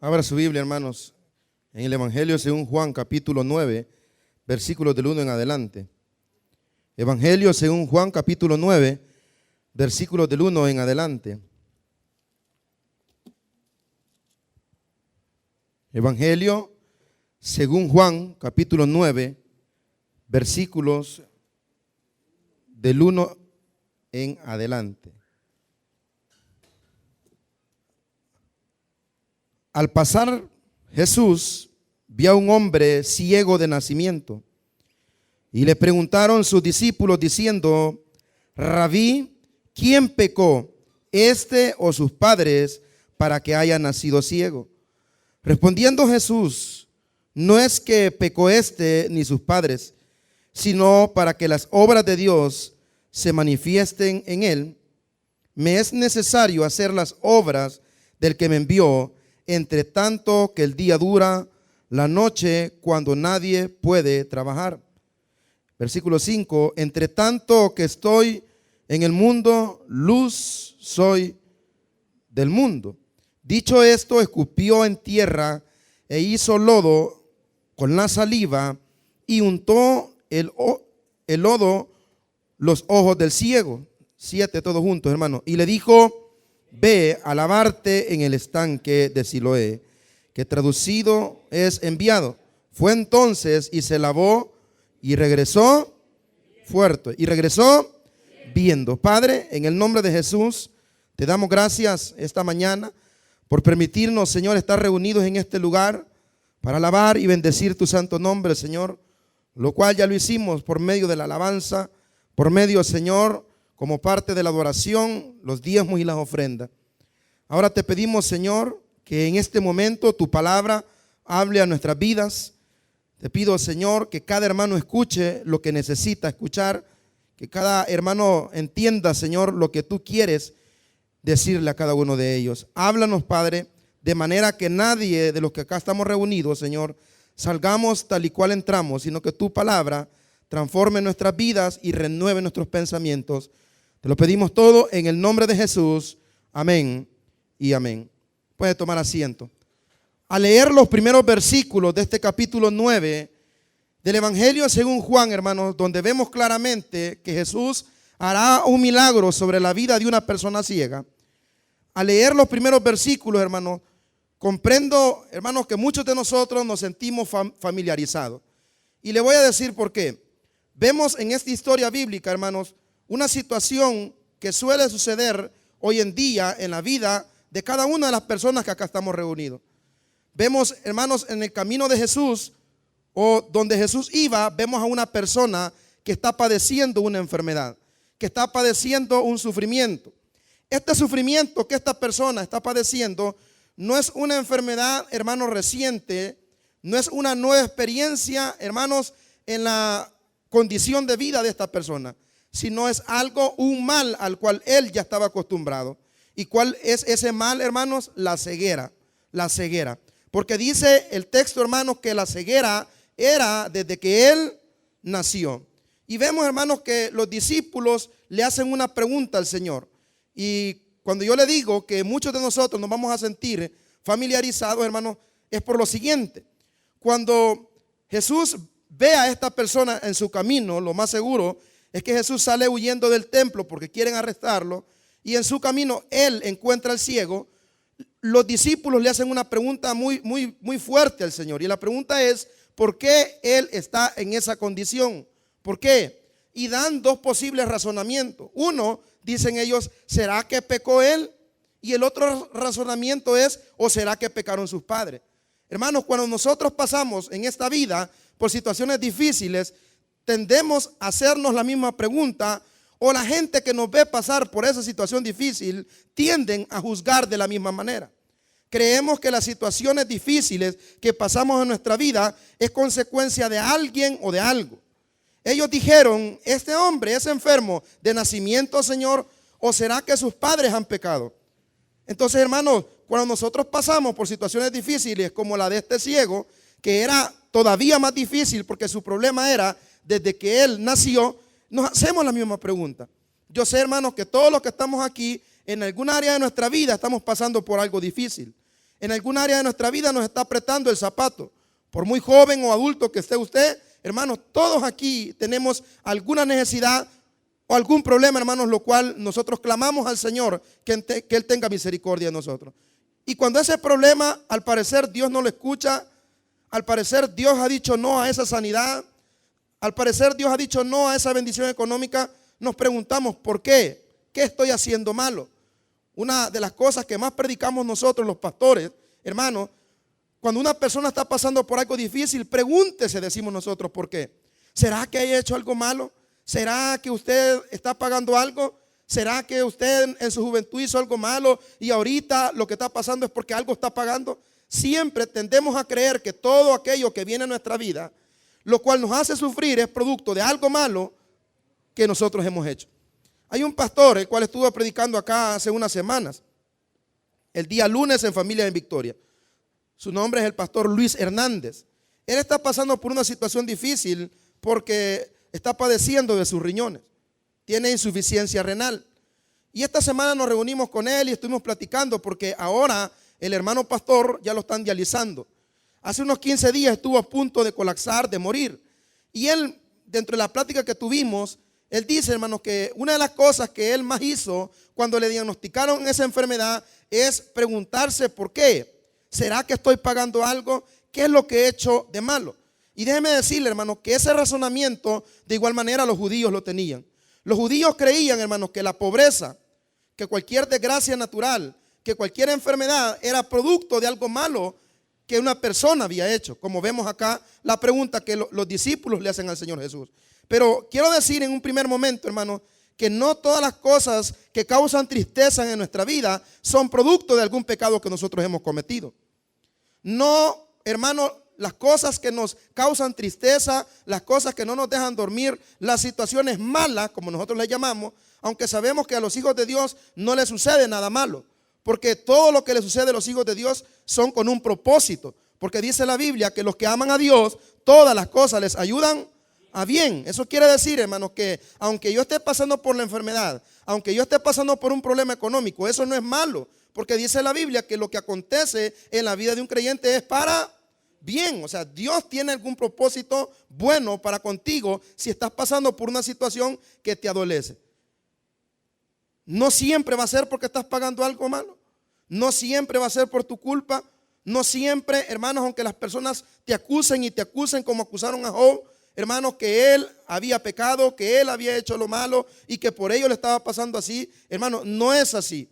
Abra su Biblia, hermanos, en el Evangelio según Juan, capítulo 9, versículos del 1 en adelante. Evangelio según Juan, capítulo 9, versículos del 1 en adelante. Evangelio según Juan, capítulo 9, versículos del 1 en adelante. Al pasar Jesús vio a un hombre ciego de nacimiento y le preguntaron sus discípulos diciendo: Rabí, ¿quién pecó, este o sus padres, para que haya nacido ciego? Respondiendo Jesús: no es que pecó este ni sus padres, sino para que las obras de Dios se manifiesten en él. Me es necesario hacer las obras del que me envió, entre tanto que el día dura, la noche cuando nadie puede trabajar. Versículo 5, entre tanto que estoy en el mundo, luz soy del mundo. Dicho esto, escupió en tierra e hizo lodo con la saliva y untó el lodo los ojos del ciego. 7 todos juntos, hermano. Y le dijo: ve a lavarte en el estanque de Siloé, que traducido es enviado. Fue entonces y se lavó y regresó fuerte. Y regresó viendo. Padre, en el nombre de Jesús, te damos gracias esta mañana por permitirnos, Señor, estar reunidos en este lugar para alabar y bendecir tu santo nombre, Señor, lo cual ya lo hicimos por medio de la alabanza, por medio, Señor, como parte de la adoración, los diezmos y las ofrendas. Ahora te pedimos, Señor, que en este momento tu palabra hable a nuestras vidas. Te pido, Señor, que cada hermano escuche lo que necesita escuchar, que cada hermano entienda, Señor, lo que tú quieres decirle a cada uno de ellos. Háblanos, Padre, de manera que nadie de los que acá estamos reunidos, Señor, salgamos tal y cual entramos, sino que tu palabra transforme nuestras vidas y renueve nuestros pensamientos. Te lo pedimos todo en el nombre de Jesús. Amén y amén. Puede tomar asiento. Al leer los primeros versículos de este capítulo 9 del Evangelio según Juan, hermanos, donde vemos claramente que Jesús hará un milagro sobre la vida de una persona ciega. Al leer los primeros versículos, hermanos, comprendo, hermanos, que muchos de nosotros nos sentimos familiarizados. Y le voy a decir por qué. Vemos en esta historia bíblica, hermanos, una situación que suele suceder hoy en día en la vida de cada una de las personas que acá estamos reunidos. Vemos, hermanos, en el camino de Jesús o donde Jesús iba, vemos a una persona que está padeciendo una enfermedad, que está padeciendo un sufrimiento. Este sufrimiento que esta persona está padeciendo no es una enfermedad, hermanos, reciente, no es una nueva experiencia, hermanos, en la condición de vida de esta persona, sino es algo, un mal al cual él ya estaba acostumbrado. ¿Y cuál es ese mal, hermanos? La ceguera, la ceguera. Porque dice el texto, hermanos, que la ceguera era desde que él nació. Y vemos, hermanos, que los discípulos le hacen una pregunta al Señor. Y cuando yo le digo que muchos de nosotros nos vamos a sentir familiarizados, hermanos, es por lo siguiente. Cuando Jesús ve a esta persona en su camino, lo más seguro es que Jesús sale huyendo del templo porque quieren arrestarlo, y en su camino él encuentra al ciego. Los discípulos le hacen una pregunta muy fuerte al Señor, y la pregunta es: ¿por qué él está en esa condición? ¿Por qué? Y dan dos posibles razonamientos. Uno, dicen ellos: ¿será que pecó él? Y el otro razonamiento es: ¿o será que pecaron sus padres? Hermanos, cuando nosotros pasamos en esta vida por situaciones difíciles, tendemos a hacernos la misma pregunta, o la gente que nos ve pasar por esa situación difícil tienden a juzgar de la misma manera. Creemos que las situaciones difíciles que pasamos en nuestra vida es consecuencia de alguien o de algo. Ellos dijeron: este hombre es enfermo de nacimiento, Señor, ¿o será que sus padres han pecado? Entonces, hermanos, cuando nosotros pasamos por situaciones difíciles como la de este ciego, que era todavía más difícil porque su problema era desde que él nació, nos hacemos la misma pregunta. Yo sé, hermanos, que todos los que estamos aquí en algún área de nuestra vida estamos pasando por algo difícil. En algún área de nuestra vida nos está apretando el zapato. Por muy joven o adulto que esté usted, hermanos, todos aquí tenemos alguna necesidad o algún problema, hermanos, lo cual nosotros clamamos al Señor que Él tenga misericordia de nosotros. Y cuando ese problema, al parecer, Dios no lo escucha, al parecer Dios ha dicho no a esa sanidad, al parecer Dios ha dicho no a esa bendición económica, nos preguntamos, ¿por qué? ¿Qué estoy haciendo malo? Una de las cosas que más predicamos nosotros los pastores, hermanos, cuando una persona está pasando por algo difícil, pregúntese, decimos nosotros, ¿por qué? ¿Será que haya hecho algo malo? ¿Será que usted está pagando algo? ¿Será que usted en su juventud hizo algo malo y ahorita lo que está pasando es porque algo está pagando? Siempre tendemos a creer que todo aquello que viene a nuestra vida, lo cual nos hace sufrir, es producto de algo malo que nosotros hemos hecho. Hay un pastor, el cual estuvo predicando acá hace unas semanas, el día lunes en Familia en Victoria. Su nombre es el pastor Luis Hernández. Él está pasando por una situación difícil porque está padeciendo de sus riñones. Tiene insuficiencia renal. Y esta semana nos reunimos con él y estuvimos platicando porque ahora el hermano pastor ya lo están dializando. Hace unos 15 días estuvo a punto de colapsar, de morir. Y él, dentro de la plática que tuvimos, él dice, hermanos, que una de las cosas que él más hizo cuando le diagnosticaron esa enfermedad es preguntarse por qué. ¿Será que estoy pagando algo? ¿Qué es lo que he hecho de malo? Y déjeme decirle, hermanos, que ese razonamiento de igual manera los judíos lo tenían. Los judíos creían, hermanos, que la pobreza, que cualquier desgracia natural, que cualquier enfermedad era producto de algo malo que una persona había hecho. Como vemos acá la pregunta que los discípulos le hacen al Señor Jesús. Pero quiero decir en un primer momento, hermanos, que no todas las cosas que causan tristeza en nuestra vida son producto de algún pecado que nosotros hemos cometido. No, hermano, las cosas que nos causan tristeza, las cosas que no nos dejan dormir, las situaciones malas, como nosotros les llamamos, aunque sabemos que a los hijos de Dios no les sucede nada malo, porque todo lo que les sucede a los hijos de Dios son con un propósito, porque dice la Biblia que los que aman a Dios, todas las cosas les ayudan a bien. Eso quiere decir, hermanos, que aunque yo esté pasando por la enfermedad, aunque yo esté pasando por un problema económico, eso no es malo, porque dice la Biblia que lo que acontece en la vida de un creyente es para bien. O sea, Dios tiene algún propósito bueno para contigo si estás pasando por una situación que te adolece. No siempre va a ser porque estás pagando algo malo, no siempre va a ser por tu culpa, no siempre, hermanos, aunque las personas te acusen y te acusen como acusaron a Job, hermanos, que él había pecado, que él había hecho lo malo y que por ello le estaba pasando así. Hermanos, no es así.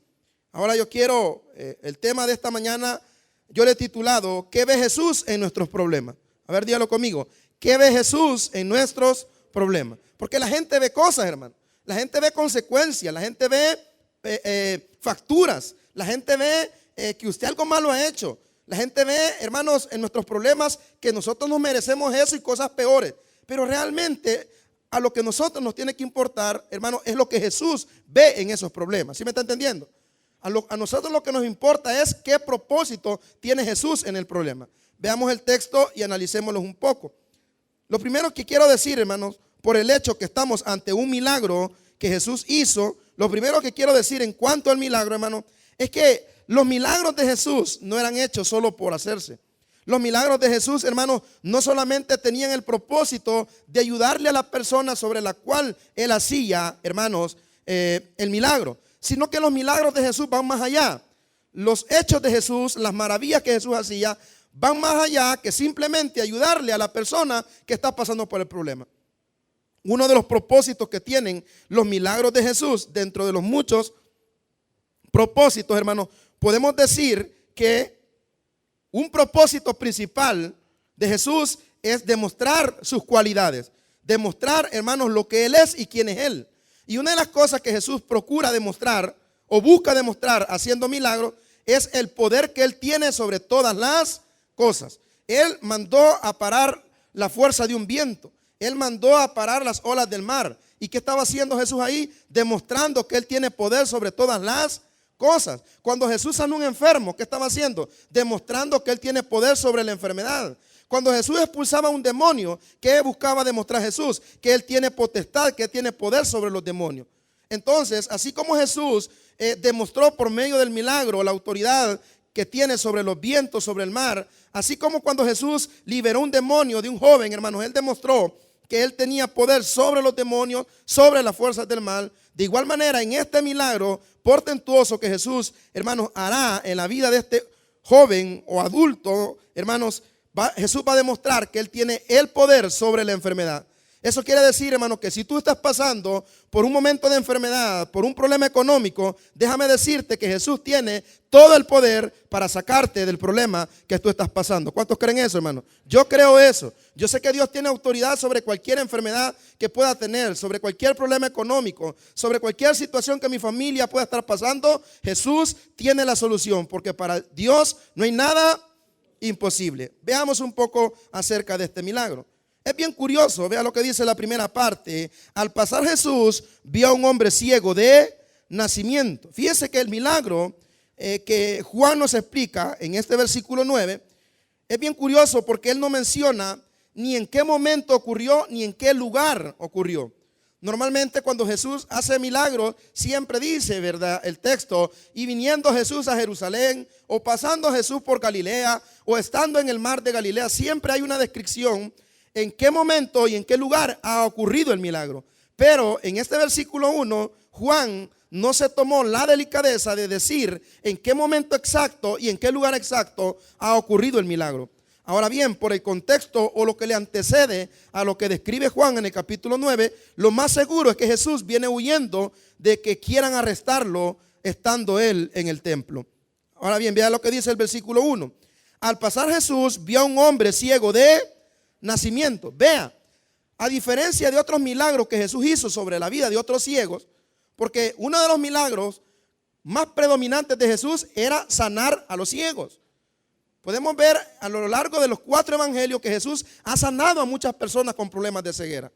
Ahora yo quiero, el tema de esta mañana, yo le he titulado, ¿qué ve Jesús en nuestros problemas? A ver, dígalo conmigo. ¿Qué ve Jesús en nuestros problemas? Porque la gente ve cosas, hermano. La gente ve consecuencias, la gente ve facturas, la gente ve que usted algo malo ha hecho. La gente ve, hermanos, en nuestros problemas que nosotros nos merecemos eso y cosas peores. Pero realmente a lo que nosotros nos tiene que importar, hermano, es lo que Jesús ve en esos problemas. ¿Sí me está entendiendo? A nosotros lo que nos importa es qué propósito tiene Jesús en el problema. Veamos el texto y analicémoslo un poco. Lo primero que quiero decir, hermanos, por el hecho que estamos ante un milagro que Jesús hizo, lo primero que quiero decir en cuanto al milagro, hermano, es que los milagros de Jesús no eran hechos solo por hacerse. Los milagros de Jesús, hermanos, no solamente tenían el propósito de ayudarle a la persona sobre la cual él hacía, hermanos, el milagro, sino que los milagros de Jesús van más allá. Los hechos de Jesús, las maravillas que Jesús hacía, van más allá que simplemente ayudarle a la persona que está pasando por el problema. Uno de los propósitos que tienen los milagros de Jesús, dentro de los muchos propósitos, hermanos, podemos decir que un propósito principal de Jesús es demostrar sus cualidades, demostrar, hermanos, lo que Él es y quién es Él. Y una de las cosas que Jesús procura demostrar o busca demostrar haciendo milagros es el poder que Él tiene sobre todas las cosas. Él mandó a parar la fuerza de un viento. Él mandó a parar las olas del mar. ¿Y qué estaba haciendo Jesús ahí? Demostrando que Él tiene poder sobre todas las cosas. Cuando Jesús sanó a un enfermo, ¿qué estaba haciendo? Demostrando que Él tiene poder sobre la enfermedad. Cuando Jesús expulsaba a un demonio, ¿qué buscaba demostrar Jesús? Que Él tiene potestad, que Él tiene poder sobre los demonios. Entonces, así como Jesús demostró por medio del milagro la autoridad que tiene sobre los vientos, sobre el mar. Así como cuando Jesús liberó un demonio de un joven, hermanos, Él demostró que Él tenía poder sobre los demonios, sobre las fuerzas del mal. De igual manera, en este milagro portentuoso que Jesús, hermanos, hará en la vida de este joven o adulto, hermanos, Jesús va a demostrar que Él tiene el poder sobre la enfermedad. Eso quiere decir, hermano, que si tú estás pasando por un momento de enfermedad, por un problema económico, déjame decirte que Jesús tiene todo el poder para sacarte del problema que tú estás pasando. ¿Cuántos creen eso, hermano? Yo creo eso. Yo sé que Dios tiene autoridad sobre cualquier enfermedad que pueda tener, sobre cualquier problema económico, sobre cualquier situación que mi familia pueda estar pasando. Jesús tiene la solución, porque para Dios no hay nada imposible. Veamos un poco acerca de este milagro. Es bien curioso, vea lo que dice la primera parte. Al pasar Jesús vio a un hombre ciego de nacimiento. Fíjese que el milagro que Juan nos explica en este versículo 9 es bien curioso, porque él no menciona ni en qué momento ocurrió ni en qué lugar ocurrió. Normalmente cuando Jesús hace milagros siempre dice, ¿verdad?, el texto: y viniendo Jesús a Jerusalén, o pasando Jesús por Galilea, o estando en el mar de Galilea. Siempre hay una descripción en qué momento y en qué lugar ha ocurrido el milagro. Pero en este versículo 1, Juan no se tomó la delicadeza de decir en qué momento exacto y en qué lugar exacto ha ocurrido el milagro. Ahora bien, por el contexto o lo que le antecede a lo que describe Juan en el capítulo 9, lo más seguro es que Jesús viene huyendo de que quieran arrestarlo estando él en el templo. Ahora bien, vea lo que dice el versículo 1. Al pasar Jesús vio a un hombre ciego de nacimiento. Vea, a diferencia de otros milagros que Jesús hizo sobre la vida de otros ciegos, porque uno de los milagros más predominantes de Jesús era sanar a los ciegos. Podemos ver a lo largo de los 4 evangelios que Jesús ha sanado a muchas personas con problemas de ceguera.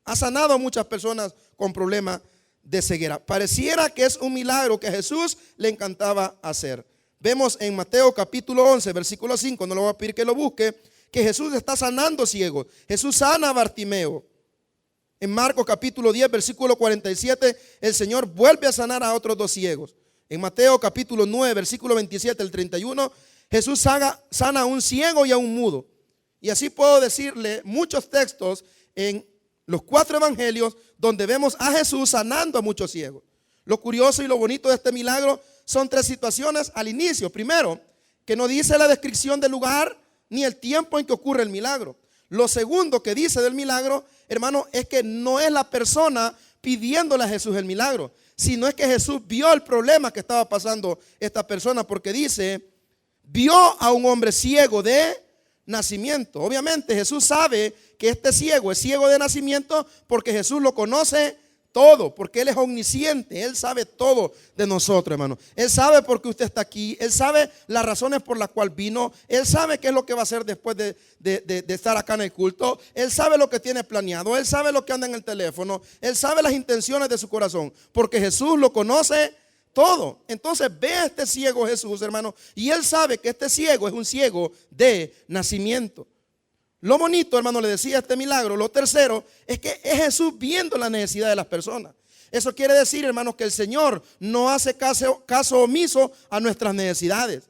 Ha sanado a muchas personas con problemas de ceguera. Pareciera que es un milagro que a Jesús le encantaba hacer. Vemos en Mateo capítulo 11, versículo 5, no le voy a pedir que lo busque, que Jesús está sanando ciegos. Jesús sana a Bartimeo. En Marcos capítulo 10, versículo 47, el Señor vuelve a sanar a otros 2 ciegos. En Mateo capítulo 9, versículo 27 al 31, Jesús sana a un ciego y a un mudo. Y así puedo decirle muchos textos en los 4 evangelios donde vemos a Jesús sanando a muchos ciegos. Lo curioso y lo bonito de este milagro son 3 situaciones al inicio. Primero, que no dice la descripción del lugar ni el tiempo en que ocurre el milagro. Lo segundo que dice del milagro, hermano, es que no es la persona pidiéndole a Jesús el milagro, sino es que Jesús vio el problema que estaba pasando esta persona, porque dice, vio a un hombre ciego de nacimiento. Obviamente Jesús sabe que este ciego es ciego de nacimiento porque Jesús lo conoce todo, porque Él es omnisciente. Él sabe todo de nosotros, hermano. Él sabe por qué usted está aquí. Él sabe las razones por las cuales vino. Él sabe qué es lo que va a hacer después de estar acá en el culto. Él sabe lo que tiene planeado. Él sabe lo que anda en el teléfono. Él sabe las intenciones de su corazón, porque Jesús lo conoce todo. Entonces ve a este ciego Jesús, hermano, y Él sabe que este ciego es un ciego de nacimiento. Lo bonito, hermano, le decía este milagro, lo tercero, es que es Jesús viendo la necesidad de las personas. Eso quiere decir, hermanos, que el Señor no hace caso omiso a nuestras necesidades.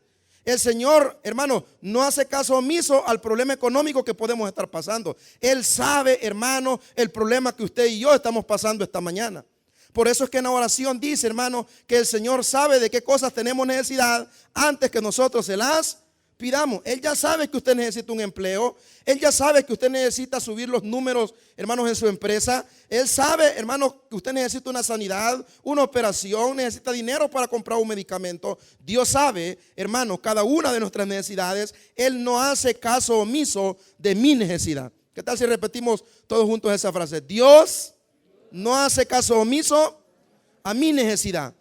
El Señor, hermano, no hace caso omiso al problema económico que podemos estar pasando. Él sabe, hermano, el problema que usted y yo estamos pasando esta mañana. Por eso es que en la oración dice, hermano, que el Señor sabe de qué cosas tenemos necesidad antes que nosotros se las pidamos. Él ya sabe que usted necesita un empleo. Él ya sabe que usted necesita subir los números, hermanos, en su empresa. Él sabe, hermano, que usted necesita una sanidad, una operación, necesita dinero para comprar un medicamento. Dios sabe, hermano, cada una de nuestras necesidades. Él no hace caso omiso de mi necesidad. ¿Qué tal si repetimos todos juntos esa frase? Dios no hace caso omiso a mi necesidad.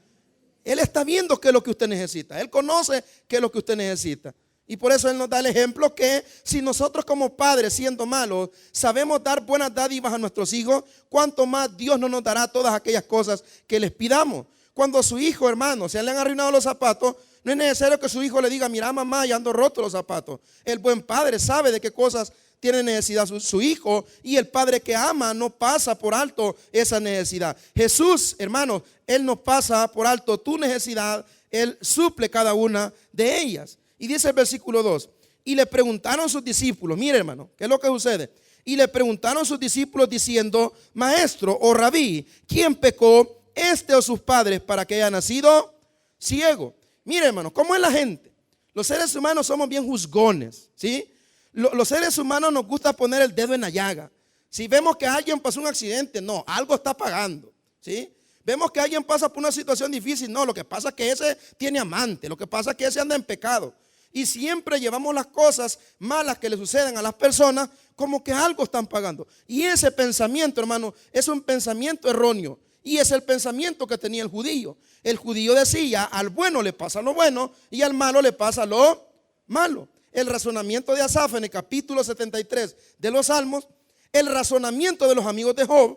Él está viendo qué es lo que usted necesita. Él conoce qué es lo que usted necesita. Y por eso Él nos da el ejemplo que si nosotros como padres, siendo malos, sabemos dar buenas dádivas a nuestros hijos, cuánto más Dios no nos dará todas aquellas cosas que les pidamos. Cuando su hijo, hermano, se le han arruinado los zapatos, no es necesario que su hijo le diga, mira mamá, ya ando roto los zapatos. El buen padre sabe de qué cosas tiene necesidad su hijo, y el padre que ama no pasa por alto esa necesidad. Jesús, hermano, Él no pasa por alto tu necesidad. Él suple cada una de ellas. Y dice el versículo 2, y le preguntaron sus discípulos, mire hermano, ¿qué es lo que sucede? Y le preguntaron sus discípulos diciendo, maestro o rabí, ¿quién pecó, este o sus padres, para que haya nacido ciego? Mire hermano, ¿cómo es la gente? Los seres humanos somos bien juzgones, ¿sí? Los seres humanos nos gusta poner el dedo en la llaga. Si vemos que alguien pasó un accidente, no, algo está pagando, ¿sí? Vemos que alguien pasa por una situación difícil, no, lo que pasa es que ese tiene amante, lo que pasa es que ese anda en pecado. Y siempre llevamos las cosas malas que le suceden a las personas como que algo están pagando. Y ese pensamiento, hermano, es un pensamiento erróneo. Y es el pensamiento que tenía el judío. El judío decía, al bueno le pasa lo bueno y al malo le pasa lo malo. El razonamiento de Asaf en el capítulo 73 de los Salmos, el razonamiento de los amigos de Job.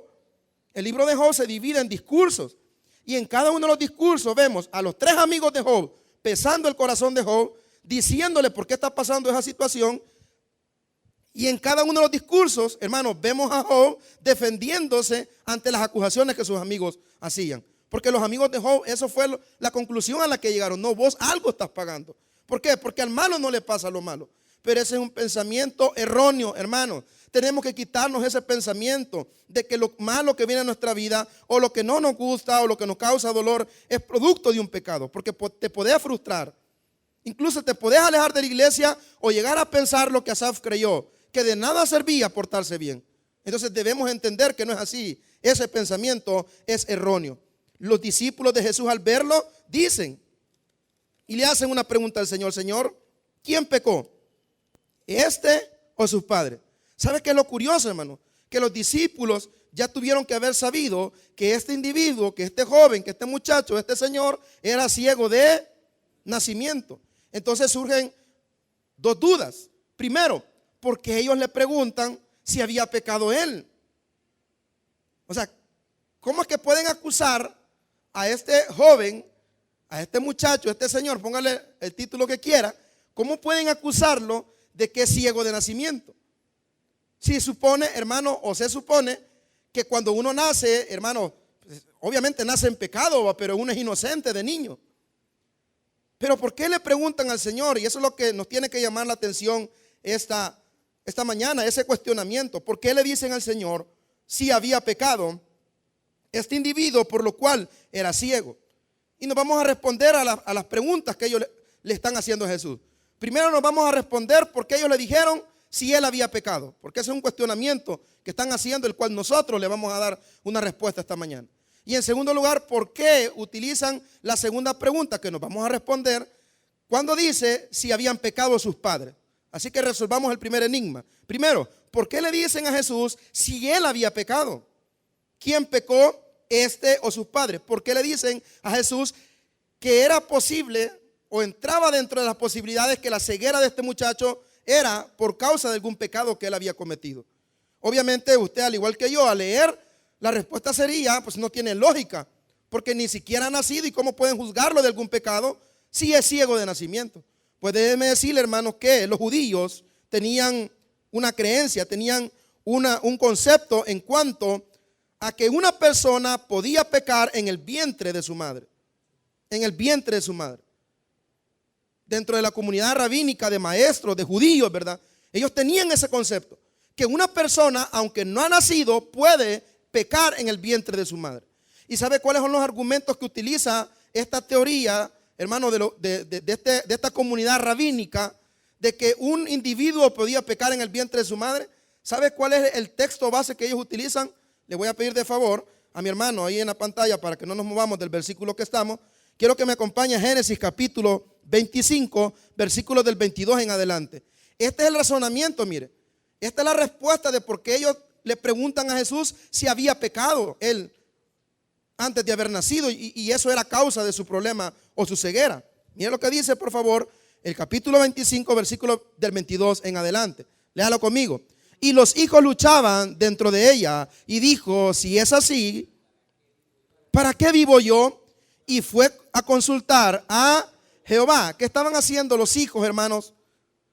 El libro de Job se divide en discursos. Y en cada uno de los discursos vemos a los tres amigos de Job pesando el corazón de Job, diciéndole por qué está pasando esa situación. Y en cada uno de los discursos, hermanos, vemos a Job defendiéndose ante las acusaciones que sus amigos hacían. Porque los amigos de Job, eso fue la conclusión a la que llegaron. No, vos algo estás pagando. ¿Por qué? Porque al malo no le pasa lo malo. Pero ese es un pensamiento erróneo, hermanos. Tenemos que quitarnos ese pensamiento de que lo malo que viene a nuestra vida o lo que no nos gusta o lo que nos causa dolor es producto de un pecado. Porque te podés frustrar. Incluso te podés alejar de la iglesia o llegar a pensar lo que Asaf creyó, que de nada servía portarse bien. Entonces debemos entender que no es así. Ese pensamiento es erróneo. Los discípulos de Jesús al verlo dicen y le hacen una pregunta al Señor: Señor, ¿quién pecó? ¿Este o sus padres? ¿Sabe qué es lo curioso, hermano? Que los discípulos ya tuvieron que haber sabido que este individuo, que este joven, que este muchacho, este señor era ciego de nacimiento. Entonces surgen dos dudas. Primero, porque ellos le preguntan si había pecado él. O sea, ¿cómo es que pueden acusar a este joven, a este muchacho, a este señor, póngale el título que quiera, cómo pueden acusarlo de que es ciego de nacimiento? Si supone, hermano, o se supone que cuando uno nace, hermano, pues, obviamente nace en pecado, pero uno es inocente de niño. Pero ¿por qué le preguntan al Señor? Y eso es lo que nos tiene que llamar la atención esta mañana, ese cuestionamiento. ¿Por qué le dicen al Señor si había pecado este individuo por lo cual era ciego? Y nos vamos a responder a las preguntas que ellos le están haciendo a Jesús. Primero nos vamos a responder por qué ellos le dijeron si él había pecado, porque ese es un cuestionamiento que están haciendo, el cual nosotros le vamos a dar una respuesta esta mañana. Y en segundo lugar, ¿por qué utilizan la segunda pregunta que nos vamos a responder cuando dice si habían pecado sus padres? Así que resolvamos el primer enigma. Primero, ¿por qué le dicen a Jesús si él había pecado? ¿Quién pecó, este o sus padres? ¿Por qué le dicen a Jesús que era posible o entraba dentro de las posibilidades que la ceguera de este muchacho era por causa de algún pecado que él había cometido? Obviamente usted, al igual que yo, al leer, la respuesta sería, pues no tiene lógica, porque ni siquiera ha nacido y cómo pueden juzgarlo de algún pecado si es ciego de nacimiento. Pues déjeme decirle, hermanos, que los judíos tenían una creencia, tenían un concepto en cuanto a que una persona podía pecar en el vientre de su madre, en el vientre de su madre. Dentro de la comunidad rabínica de maestros, de judíos, ¿verdad? Ellos tenían ese concepto, que una persona, aunque no ha nacido, puede pecar en el vientre de su madre. ¿Y sabe cuáles son los argumentos que utiliza esta teoría, hermano, de esta comunidad rabínica, de que un individuo podía pecar en el vientre de su madre? ¿Sabe cuál es el texto base que ellos utilizan? Le voy a pedir de favor a mi hermano ahí en la pantalla, para que no nos movamos del versículo que estamos. Quiero que me acompañe a Génesis capítulo 25, versículos del 22 en adelante. Este es el razonamiento, mire. Esta es la respuesta de por qué ellos le preguntan a Jesús si había pecado él antes de haber nacido, y eso era causa de su problema o su ceguera. Mire lo que dice, por favor, el capítulo 25, versículo del 22 en adelante. Léalo conmigo. Y los hijos luchaban dentro de ella, y dijo: si es así, ¿para qué vivo yo? Y fue a consultar a Jehová. ¿Qué estaban haciendo los hijos, hermanos?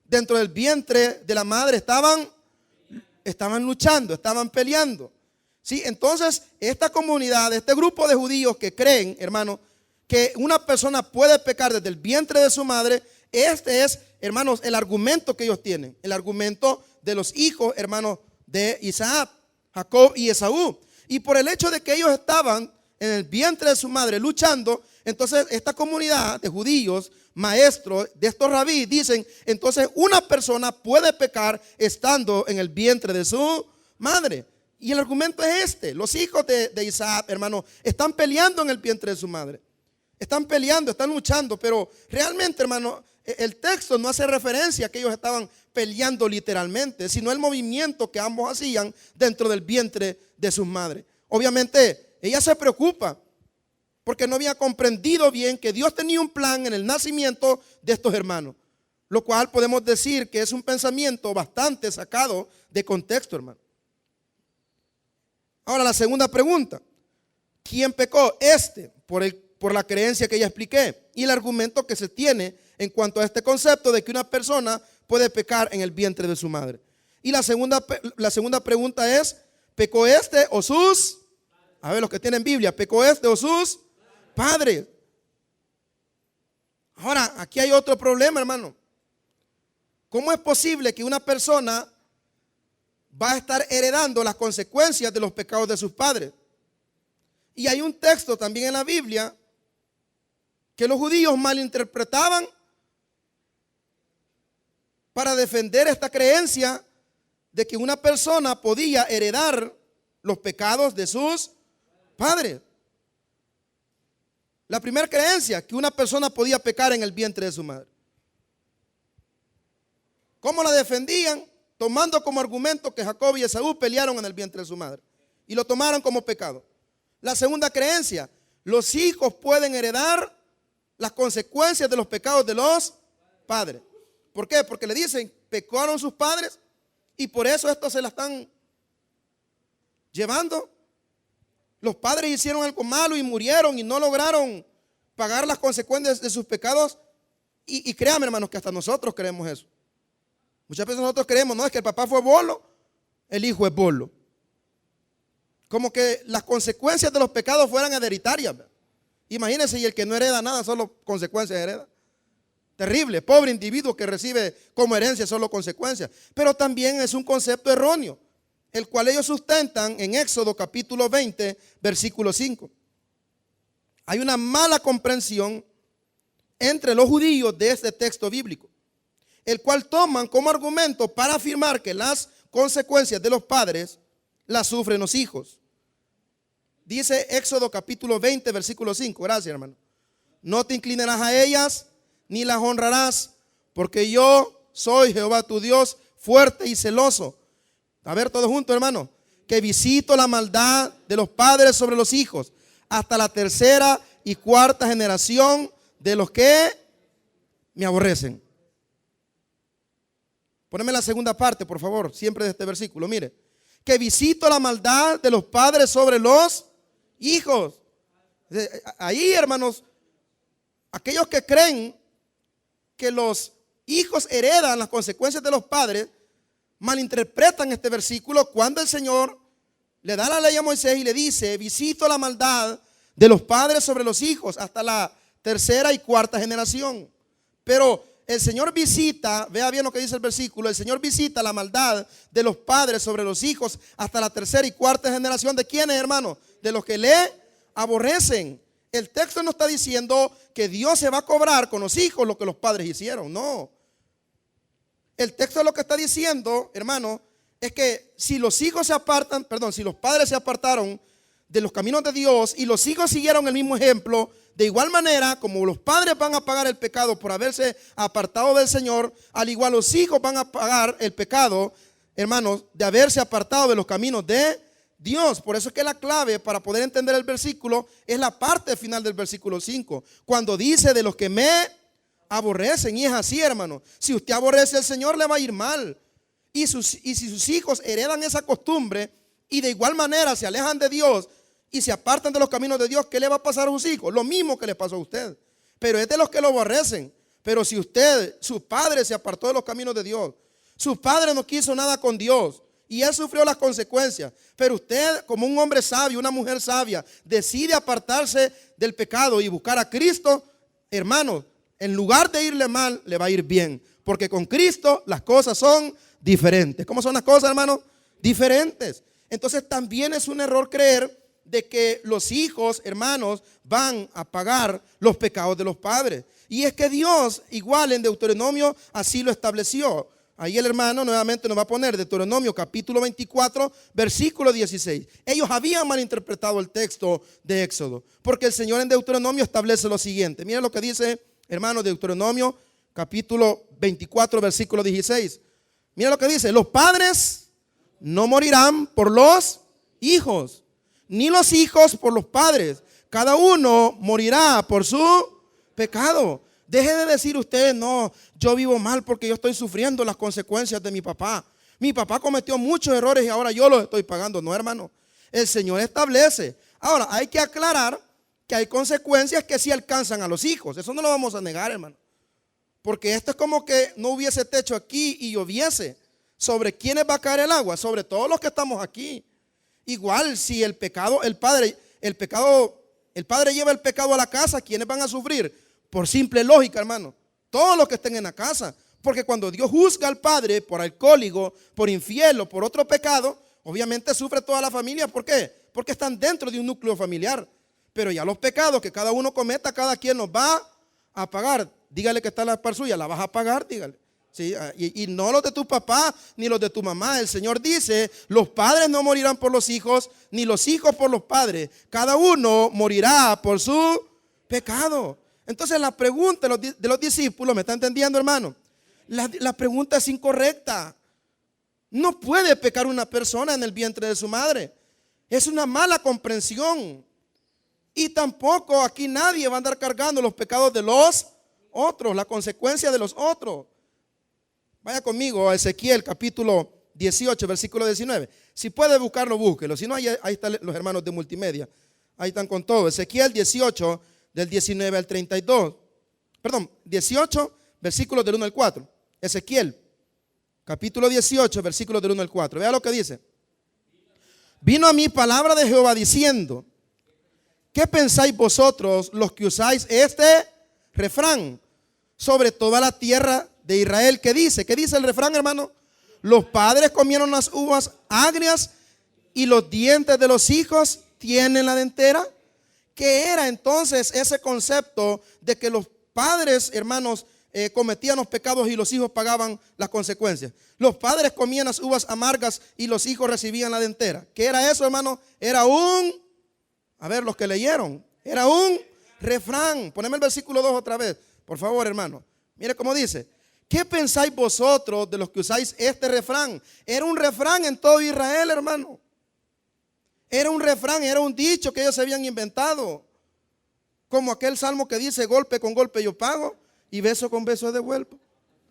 Dentro del vientre de la madre estaban luchando, estaban peleando. ¿Sí? Entonces, esta comunidad, este grupo de judíos que creen, hermanos, que una persona puede pecar desde el vientre de su madre, este es, hermanos, el argumento que ellos tienen. El argumento de los hijos, hermanos, de Isaac, Jacob y Esaú. Y por el hecho de que ellos estaban en el vientre de su madre luchando, entonces esta comunidad de judíos, maestros de estos rabí, dicen, entonces una persona puede pecar estando en el vientre de su madre. Y el argumento es este: los hijos de Isaac, hermano, están peleando en el vientre de su madre. Están peleando, están luchando, pero realmente, hermano, el texto no hace referencia a que ellos estaban peleando literalmente, sino el movimiento que ambos hacían dentro del vientre de sus madres. Obviamente, ella se preocupa porque no había comprendido bien que Dios tenía un plan en el nacimiento de estos hermanos, lo cual podemos decir que es un pensamiento bastante sacado de contexto, hermano. Ahora la segunda pregunta: ¿quién pecó? Por la creencia que ya expliqué y el argumento que se tiene en cuanto a este concepto de que una persona puede pecar en el vientre de su madre. Y la segunda pregunta es: ¿pecó este o sus? A ver, los que tienen Biblia, ¿pecó este o sus padres? Ahora, aquí hay otro problema, hermano. ¿Cómo es posible que una persona va a estar heredando las consecuencias de los pecados de sus padres? Y hay un texto también en la Biblia que los judíos malinterpretaban para defender esta creencia de que una persona podía heredar los pecados de sus padres. La primera creencia, que una persona podía pecar en el vientre de su madre. ¿Cómo la defendían? Tomando como argumento que Jacob y Esaú pelearon en el vientre de su madre y lo tomaron como pecado. La segunda creencia: los hijos pueden heredar las consecuencias de los pecados de los padres. ¿Por qué? Porque le dicen, pecaron sus padres y por eso estos se la están llevando. Los padres hicieron algo malo y murieron y no lograron pagar las consecuencias de sus pecados. Y créanme, hermanos, que hasta nosotros creemos eso. Muchas veces nosotros creemos, no, es que el papá fue bolo, el hijo es bolo. Como que las consecuencias de los pecados fueran hereditarias. Imagínense, y el que no hereda nada, solo consecuencias hereda. Terrible, pobre individuo que recibe como herencia solo consecuencias. Pero también es un concepto erróneo, el cual ellos sustentan en Éxodo capítulo 20, versículo 5. Hay una mala comprensión entre los judíos de este texto bíblico, el cual toman como argumento para afirmar que las consecuencias de los padres las sufren los hijos. Dice Éxodo capítulo 20, versículo 5. Gracias, hermano. No te inclinarás a ellas ni las honrarás, porque yo soy Jehová tu Dios, fuerte y celoso. A ver, todos juntos, hermano. Que visito la maldad de los padres sobre los hijos, hasta la tercera y cuarta generación de los que me aborrecen. Poneme la segunda parte, por favor, siempre de este versículo. Mire, que visito la maldad de los padres sobre los hijos. Ahí, hermanos, aquellos que creen que los hijos heredan las consecuencias de los padres, malinterpretan este versículo cuando el Señor le da la ley a Moisés y le dice, visito la maldad de los padres sobre los hijos hasta la tercera y cuarta generación. Pero el Señor visita, vea bien lo que dice el versículo, el Señor visita la maldad de los padres sobre los hijos hasta la tercera y cuarta generación. ¿De quiénes, hermano? De los que le aborrecen. El texto no está diciendo que Dios se va a cobrar con los hijos lo que los padres hicieron, no. El texto lo que está diciendo, hermano, es que si los hijos se apartan, si los padres se apartaron de los caminos de Dios y los hijos siguieron el mismo ejemplo, de igual manera como los padres van a pagar el pecado por haberse apartado del Señor, al igual los hijos van a pagar el pecado, hermanos, de haberse apartado de los caminos de Dios. Por eso es que la clave para poder entender el versículo es la parte final del versículo 5, cuando dice de los que me aborrecen. Y es así, hermano. Si usted aborrece al Señor, le va a ir mal. Y si sus hijos heredan esa costumbre y de igual manera se alejan de Dios y se apartan de los caminos de Dios, ¿qué le va a pasar a sus hijos? Lo mismo que le pasó a usted. Pero es de los que lo aborrecen. Pero si usted, su padre se apartó de los caminos de Dios, su padre no quiso nada con Dios y él sufrió las consecuencias. Pero usted, como un hombre sabio, una mujer sabia, decide apartarse del pecado y buscar a Cristo, hermano, en lugar de irle mal, le va a ir bien. Porque con Cristo las cosas son diferentes. ¿Cómo son las cosas, hermano? Diferentes. Entonces también es un error creer de que los hijos, hermanos, van a pagar los pecados de los padres. Y es que Dios, igual en Deuteronomio, así lo estableció. Ahí el hermano nuevamente nos va a poner Deuteronomio capítulo 24, versículo 16. Ellos habían malinterpretado el texto de Éxodo, porque el Señor en Deuteronomio establece lo siguiente. Miren lo que dice, hermano, Deuteronomio capítulo 24, versículo 16. Miren lo que dice: los padres no morirán por los hijos, ni los hijos por los padres. Cada uno morirá por su pecado. Deje de decir usted: no, yo vivo mal porque yo estoy sufriendo las consecuencias de mi papá. Mi papá cometió muchos errores y ahora yo los estoy pagando. No, hermano. El Señor establece. Ahora, hay que aclarar que hay consecuencias que sí alcanzan a los hijos. Eso no lo vamos a negar, hermano. Porque esto es como que no hubiese techo aquí y lloviese. ¿Sobre quiénes va a caer el agua? Sobre todos los que estamos aquí. Igual si el pecado, el padre lleva el pecado a la casa, ¿quiénes van a sufrir? Por simple lógica, hermano, todos los que estén en la casa. Porque cuando Dios juzga al padre por alcohólico, por infiel o por otro pecado, obviamente sufre toda la familia. ¿Por qué? Porque están dentro de un núcleo familiar. Pero ya los pecados que cada uno cometa, cada quien los va a pagar. Dígale que está la par suya, la vas a pagar, dígale. ¿Sí? Y no los de tu papá ni los de tu mamá. El Señor dice: los padres no morirán por los hijos, ni los hijos por los padres. Cada uno morirá por su pecado. Entonces la pregunta de los discípulos, ¿me está entendiendo, hermano? La pregunta es incorrecta. No puede pecar una persona en el vientre de su madre. Es una mala comprensión. Y tampoco aquí nadie va a andar cargando los pecados de los otros, la consecuencia de los otros. Vaya conmigo a Ezequiel capítulo 18, versículo 19. Si puede buscarlo, búsquelo. Si no, ahí están los hermanos de multimedia. Ahí están con todo. Ezequiel 18, del 19 al 32. Perdón, 18, versículos del 1 al 4. Ezequiel capítulo 18, versículos del 1 al 4. Vea lo que dice. Vino a mí palabra de Jehová diciendo: ¿qué pensáis vosotros los que usáis este refrán sobre toda la tierra de Israel? ¿Qué dice? ¿Qué dice el refrán, hermano? Los padres comieron las uvas agrias y los dientes de los hijos tienen la dentera. ¿Qué era entonces ese concepto de que los padres, hermanos, cometían los pecados y los hijos pagaban las consecuencias? Los padres comían las uvas amargas y los hijos recibían la dentera. ¿Qué era eso, hermano? Era a ver, los que leyeron, era un refrán. Poneme el versículo 2 otra vez, por favor, hermano. Mire cómo dice: ¿qué pensáis vosotros de los que usáis este refrán? Era un refrán en todo Israel, hermano. Era un refrán, era un dicho que ellos se habían inventado. Como aquel salmo que dice: golpe con golpe yo pago y beso con beso devuelvo.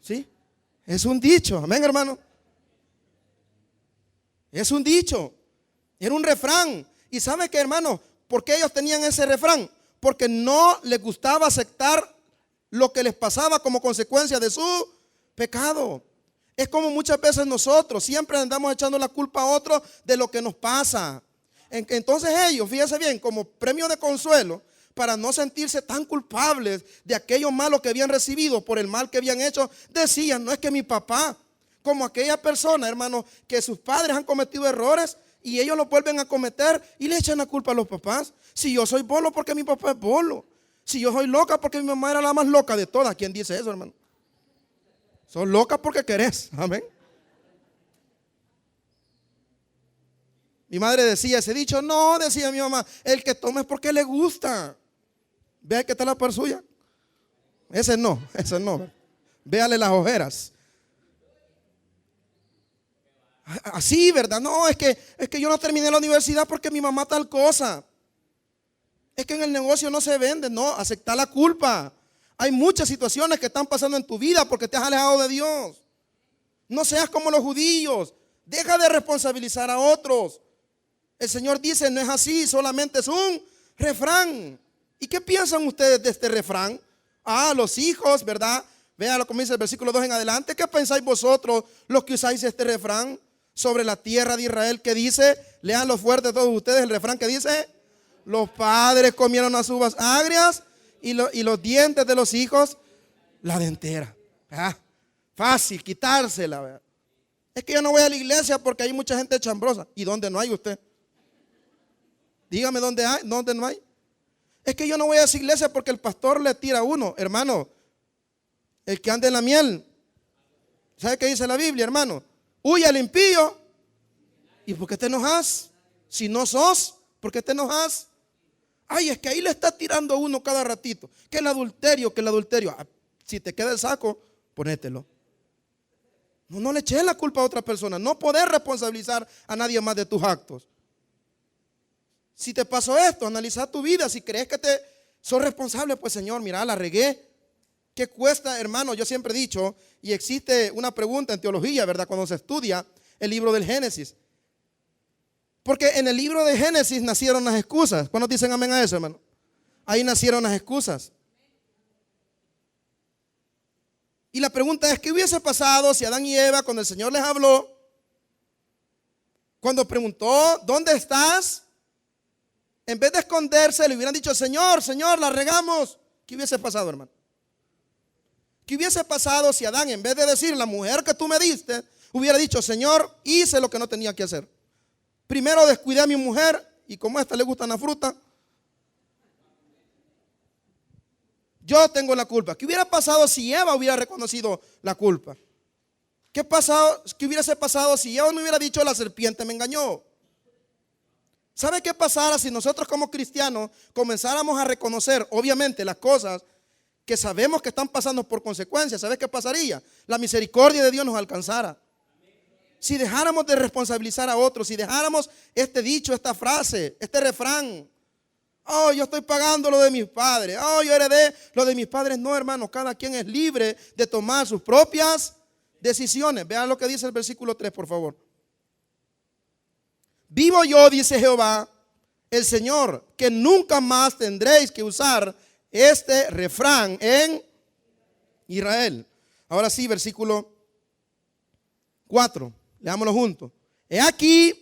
¿Sí? Es un dicho, amén, hermano. Es un dicho. Era un refrán. ¿Y sabe qué, hermano? ¿Por qué ellos tenían ese refrán? Porque no les gustaba aceptar lo que les pasaba como consecuencia de su pecado. Es como muchas veces nosotros siempre andamos echando la culpa a otros de lo que nos pasa. Entonces ellos, fíjense bien, como premio de consuelo, para no sentirse tan culpables de aquello malo que habían recibido por el mal que habían hecho, decían: no es que mi papá, como aquella persona, hermano, que sus padres han cometido errores y ellos lo vuelven a cometer y le echan la culpa a los papás. Si yo soy bolo, porque mi papá es bolo. Si yo soy loca, porque mi mamá era la más loca de todas. ¿Quién dice eso, hermano? Sos loca porque querés, amén. Mi madre decía ese dicho: no, decía mi mamá, el que toma es porque le gusta. Vea que está la par suya. Ese no. Véale las ojeras. Así, ¿verdad? No, es que yo no terminé la universidad porque mi mamá tal cosa. Es que en el negocio no se vende. No, acepta la culpa. Hay muchas situaciones que están pasando en tu vida porque te has alejado de Dios. No seas como los judíos. Deja de responsabilizar a otros. El Señor dice: no es así, solamente es un refrán. ¿Y qué piensan ustedes de este refrán? Los hijos, ¿verdad? Vean lo que dice el versículo 2 en adelante. ¿Qué pensáis vosotros los que usáis este refrán sobre la tierra de Israel, que dice, lean los fuertes todos ustedes el refrán que dice, los padres comieron las uvas agrias y los dientes de los hijos la dentera. Fácil quitársela, ¿verdad? Es que yo no voy a la iglesia porque hay mucha gente chambrosa. ¿Y dónde no hay usted? Dígame dónde hay, dónde no hay. Es que yo no voy a esa iglesia porque el pastor le tira a uno. Hermano, el que anda en la miel, ¿sabe qué dice la Biblia, hermano? Huye al impío. ¿Y por qué te enojas? Si no sos, ¿por qué te enojas? Ay, es que ahí le está tirando a uno cada ratito. Que el adulterio, que el adulterio. Si te queda el saco, ponételo. No le eches la culpa a otra persona. No podés responsabilizar a nadie más de tus actos. Si te pasó esto, analiza tu vida. Si crees que te sos responsable, pues Señor, mira, la regué. ¿Qué cuesta, hermano? Yo siempre he dicho, y existe una pregunta en teología, ¿verdad? Cuando se estudia el libro del Génesis. Porque en el libro de Génesis nacieron las excusas. ¿Cuántos dicen amén a eso, hermano? Ahí nacieron las excusas. Y la pregunta es, ¿qué hubiese pasado si Adán y Eva, cuando el Señor les habló, cuando preguntó, ¿dónde estás? En vez de esconderse, le hubieran dicho, Señor, Señor, la regamos. ¿Qué hubiese pasado, hermano? ¿Qué hubiese pasado si Adán, en vez de decir, la mujer que tú me diste, hubiera dicho, Señor, hice lo que no tenía que hacer? Primero descuidé a mi mujer y como a esta le gustan la fruta, yo tengo la culpa. ¿Qué hubiera pasado si Eva hubiera reconocido la culpa? ¿Qué hubiese pasado si Eva no hubiera dicho, la serpiente me engañó? ¿Sabe qué pasara si nosotros como cristianos comenzáramos a reconocer, obviamente, las cosas que sabemos que están pasando por consecuencias? ¿Sabe qué pasaría? La misericordia de Dios nos alcanzara. Si dejáramos de responsabilizar a otros, si dejáramos este dicho, esta frase, este refrán, oh, yo estoy pagando lo de mis padres, oh, yo heredé lo de mis padres. No, hermano, cada quien es libre de tomar sus propias decisiones. Vean lo que dice el versículo 3, por favor. Vivo yo, dice Jehová, el Señor, que nunca más tendréis que usar este refrán en Israel. Ahora sí, versículo 4. Leámoslo juntos. He aquí,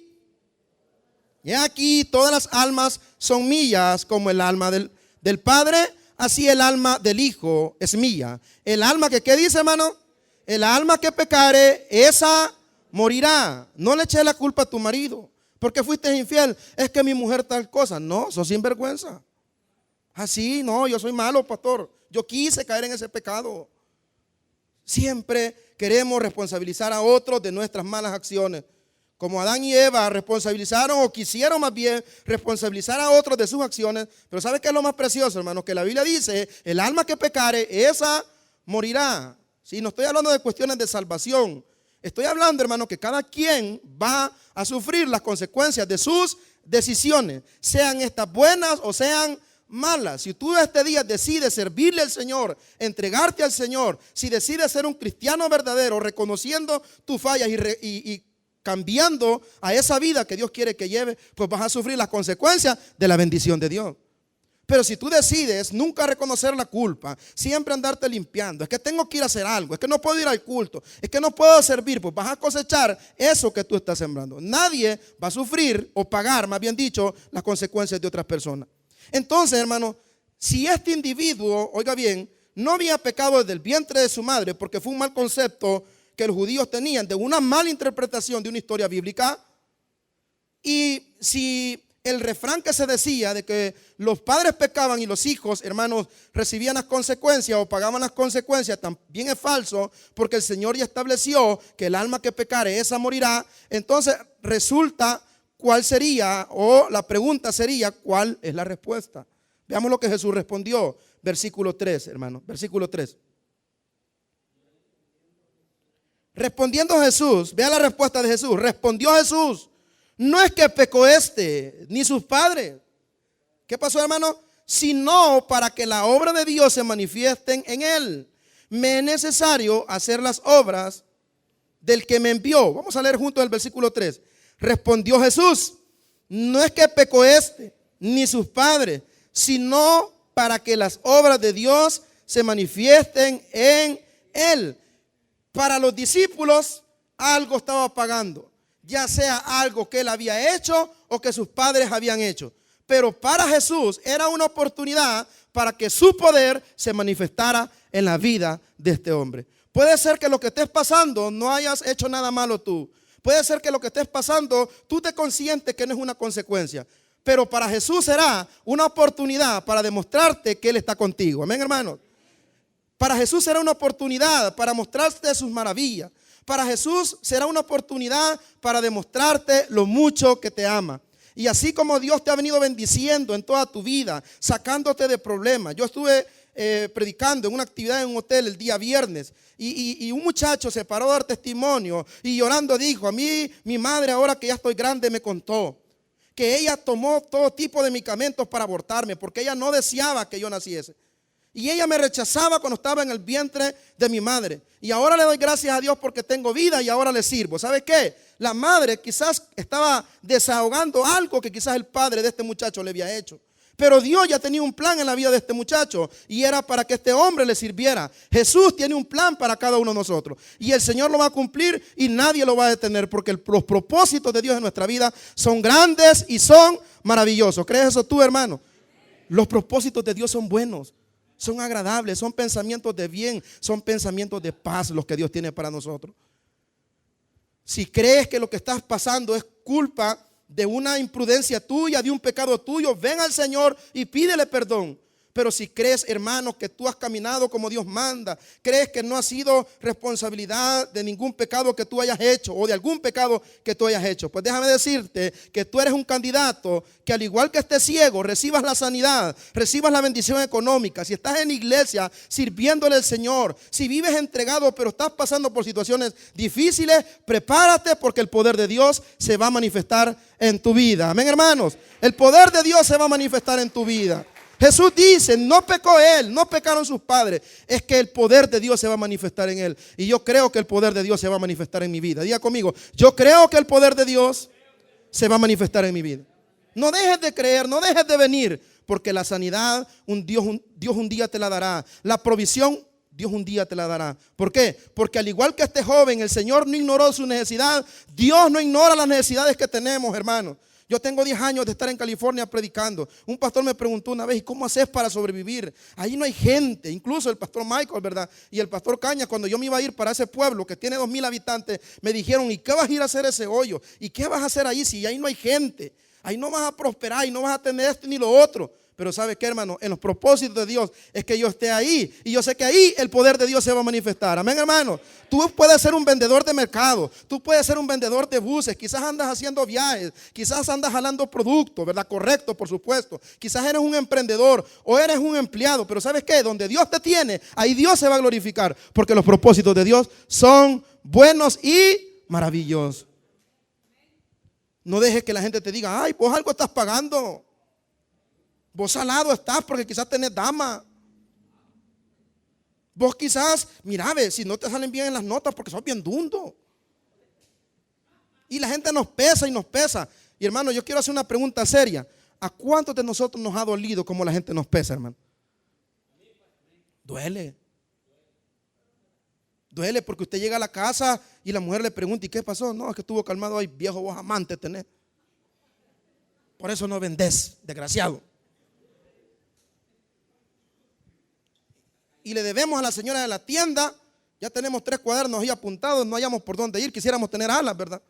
todas las almas son mías, como el alma del Padre, así el alma del Hijo es mía. El alma que, ¿qué dice, hermano? El alma que pecare, esa morirá. No le eches la culpa a tu marido, porque fuiste infiel. Es que mi mujer tal cosa. No, sos sinvergüenza. Así, no, yo soy malo, pastor. Yo quise caer en ese pecado. Siempre queremos responsabilizar a otros de nuestras malas acciones. Como Adán y Eva responsabilizaron, o quisieron más bien responsabilizar a otros de sus acciones. Pero ¿sabe qué es lo más precioso, hermano? Que la Biblia dice, el alma que pecare, esa morirá. Sí, no estoy hablando de cuestiones de salvación. Estoy hablando, hermano, que cada quien va a sufrir las consecuencias de sus decisiones, sean estas buenas o sean malas. Si tú este día decides servirle al Señor, entregarte al Señor, si decides ser un cristiano verdadero, reconociendo tus fallas y cambiando a esa vida que Dios quiere que lleve, pues vas a sufrir las consecuencias de la bendición de Dios. Pero si tú decides nunca reconocer la culpa, siempre andarte limpiando, es que tengo que ir a hacer algo, es que no puedo ir al culto, es que no puedo servir, pues vas a cosechar eso que tú estás sembrando. Nadie va a sufrir o pagar, más bien dicho, las consecuencias de otras personas. Entonces, hermano, si este individuo, oiga bien, no había pecado desde el vientre de su madre, porque fue un mal concepto que los judíos tenían de una mala interpretación de una historia bíblica, y si el refrán que se decía de que los padres pecaban y los hijos, hermanos, recibían las consecuencias o pagaban las consecuencias, también es falso, porque el Señor ya estableció que el alma que pecare, esa morirá. Entonces resulta, ¿cuál sería? O la pregunta sería, ¿cuál es la respuesta? Veamos lo que Jesús respondió. Versículo 3, hermano, versículo 3. Respondiendo Jesús, vea la respuesta de Jesús. Respondió Jesús: no es que pecó ni sus padres. ¿Qué pasó, hermano? Sino para que la obra de Dios se manifiesten en él. Me es necesario hacer las obras del que me envió. Vamos a leer juntos el versículo 3. Respondió Jesús: no es que pecó ni sus padres, sino para que las obras de Dios se manifiesten en él. Para los discípulos algo estaba pagando. ya sea algo que él había hecho o que sus padres habían hecho. Pero para Jesús era una oportunidad para que su poder se manifestara en la vida de este hombre. Puede ser que lo que estés pasando no hayas hecho nada malo tú. Puede ser que lo que estés pasando tú te consientes que no es una consecuencia. Pero para Jesús será una oportunidad para demostrarte que Él está contigo. Amén, hermanos. Para Jesús será una oportunidad para mostrarte sus maravillas. Para Jesús será una oportunidad para demostrarte lo mucho que te ama. Y así como Dios te ha venido bendiciendo en toda tu vida, sacándote de problemas. Yo estuve predicando en una actividad en un hotel el día viernes y un muchacho se paró a dar testimonio y llorando dijo: a mí mi madre, ahora que ya estoy grande, me contó que ella tomó todo tipo de medicamentos para abortarme porque ella no deseaba que yo naciese. Y ella me rechazaba cuando estaba en el vientre de mi madre. Y ahora le doy gracias a Dios porque tengo vida y ahora le sirvo. ¿Sabe qué? La madre quizás estaba desahogando algo que quizás el padre de este muchacho le había hecho. Pero Dios ya tenía un plan en la vida de este muchacho y era para que este hombre le sirviera. Jesús tiene un plan para cada uno de nosotros y el Señor lo va a cumplir y nadie lo va a detener, porque los propósitos de Dios en nuestra vida son grandes y son maravillosos. ¿Crees eso tú, hermano? Los propósitos de Dios son buenos, son agradables, son pensamientos de bien, son pensamientos de paz los que Dios tiene para nosotros. Si crees que lo que estás pasando es culpa de una imprudencia tuya, de un pecado tuyo, ven al Señor y pídele perdón. Pero si crees, hermano, que tú has caminado como Dios manda, crees que no ha sido responsabilidad de ningún pecado que tú hayas hecho o de algún pecado que tú hayas hecho, pues déjame decirte que tú eres un candidato que, al igual que este ciego, recibas la sanidad, recibas la bendición económica. Si estás en iglesia sirviéndole al Señor, si vives entregado pero estás pasando por situaciones difíciles, prepárate, porque el poder de Dios se va a manifestar en tu vida. Amén, hermanos. El poder de Dios se va a manifestar en tu vida. Jesús dice: no pecó él, no pecaron sus padres, es que el poder de Dios se va a manifestar en él. Y yo creo que el poder de Dios se va a manifestar en mi vida. Diga conmigo: yo creo que el poder de Dios se va a manifestar en mi vida. No dejes de creer, no dejes de venir, porque la sanidad Dios un día te la dará. La provisión Dios un día te la dará. ¿Por qué? Porque al igual que este joven, el Señor no ignoró su necesidad. Dios no ignora las necesidades que tenemos, hermanos. Yo tengo 10 años de estar en California predicando. Un pastor me preguntó una vez: ¿y cómo haces para sobrevivir? Ahí no hay gente. Incluso el pastor Michael, ¿verdad? Y el pastor Cañas, cuando yo me iba a ir para ese pueblo que tiene 2,000 habitantes, me dijeron: ¿y qué vas a ir a hacer ese hoyo? ¿Y qué vas a hacer ahí si ahí no hay gente? Ahí no vas a prosperar y no vas a tener esto ni lo otro. Pero ¿sabe qué, hermano? En los propósitos de Dios es que yo esté ahí. Y yo sé que ahí el poder de Dios se va a manifestar. Amén, hermano. Tú puedes ser un vendedor de mercado. Tú puedes ser un vendedor de buses. Quizás andas haciendo viajes. Quizás andas jalando productos, ¿verdad? Correcto, por supuesto. Quizás eres un emprendedor o eres un empleado. Pero ¿sabes qué? Donde Dios te tiene, ahí Dios se va a glorificar. Porque los propósitos de Dios son buenos y maravillosos. No dejes que la gente te diga: ay, vos algo estás pagando. Vos salado estás porque quizás tenés dama. Vos quizás, mira, ve, si no te salen bien en las notas porque sos bien dundo. Y la gente nos pesa y nos pesa. Y hermano, yo quiero hacer una pregunta seria. ¿A cuántos de nosotros nos ha dolido como la gente nos pesa, hermano? Duele. Duele porque usted llega a la casa y la mujer le pregunta: ¿y qué pasó? No, es que estuvo calmado. Ay, viejo, vos amante tenés. Por eso no vendés, desgraciado. Y le debemos a la señora de la tienda, ya tenemos 3 cuadernos ahí apuntados, no hayamos por dónde ir. Quisiéramos tener alas, ¿verdad?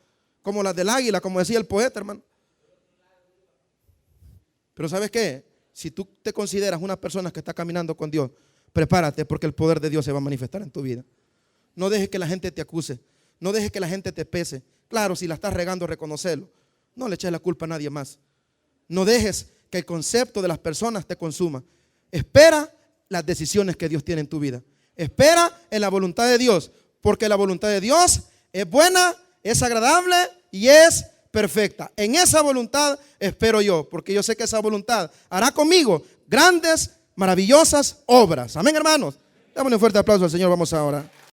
Como las del águila, como decía el poeta, hermano. Pero ¿sabes qué? Si tú te consideras una persona que está caminando con Dios, prepárate, porque el poder de Dios se va a manifestar en tu vida. No dejes que la gente te acuse, no dejes que la gente te pese. Claro, si la estás regando, reconocelo. No le eches la culpa a nadie más. No dejes que el concepto de las personas te consuma. Espera las decisiones que Dios tiene en tu vida. Espera en la voluntad de Dios, porque la voluntad de Dios es buena, es agradable y es perfecta. En esa voluntad espero yo, porque yo sé que esa voluntad hará conmigo grandes, maravillosas obras. Amén, hermanos. Dame un fuerte aplauso al Señor. Vamos ahora.